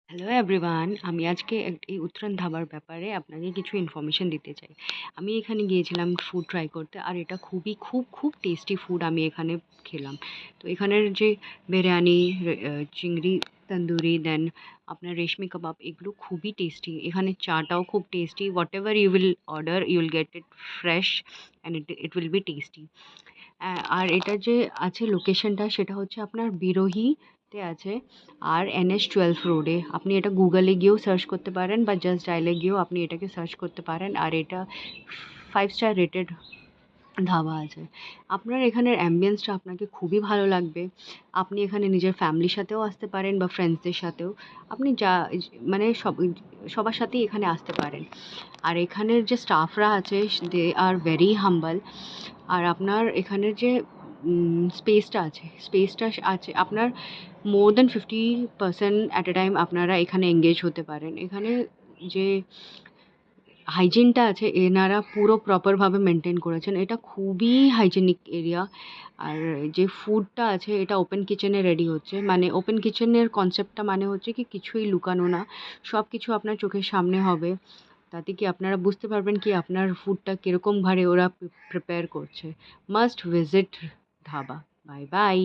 Hello everyone, আমি আজকে এই উত্তরণ ধাবার ব্যাপারে আপনাকে কিছু ইনফরমেশন দিতে চাই। আমি এখানে গিয়েছিলাম ফুড ট্রাই করতে, আর এটা খুবই খুব টেস্টি ফুড আমি এখানে খেলাম। তো এখানের যে বিরিয়ানি, চিংড়ি তন্দুরি, দেন আপনার রেশমি কাবাব, এগুলো খুবই টেস্টি। এখানে চাটাও খুব tasty. Whatever you will order, you will get it fresh and it will be tasty. আর এটা যে আছে লোকেশনটা, সেটা হচ্ছে আপনার বিরোহীতে আছে, আর NH12 রোডে। আপনি এটা গুগলে গিয়েও সার্চ করতে পারেন, বা জাস্ট ডায়ালে গিয়েও আপনি এটাকে সার্চ করতে পারেন। আর এটা 5 স্টার রেটেড ধাবা আছে। আপনার এখানের অ্যাম্বিয়েন্সটা আপনাকে খুবই ভালো লাগবে। আপনি এখানে নিজের ফ্যামিলির সাথেও আসতে পারেন, বা ফ্রেন্ডসদের সাথেও। আপনি যা মানে সবার সাথেই এখানে আসতে পারেন। আর এখানের যে স্টাফরা আছে, দে আর ভেরি হাম্বল। আর আপনার এখানের যে স্পেসটা আছে আপনার, more than 50% at a time আপনারা এখানে এঙ্গেজ হতে পারেন। এখানে যে হাইজিনটা আছে, এনারা পুরো প্রপারভাবে মেনটেন করেছেন। এটা খুবই হাইজেনিক এরিয়া। আর যে ফুডটা আছে, এটা ওপেন কিচেনে রেডি হচ্ছে। মানে ওপেন কিচেনের কনসেপ্টটা মানে হচ্ছে কি, কিছুই লুকানো না, সব কিছু আপনার চোখের সামনে হবে। তাতে কি আপনারা বুঝতে পারবেন কি আপনার ফুডটা কীরকম ভাবে ওরা প্রিপেয়ার করছে। Must visit dhaba. Bye bye.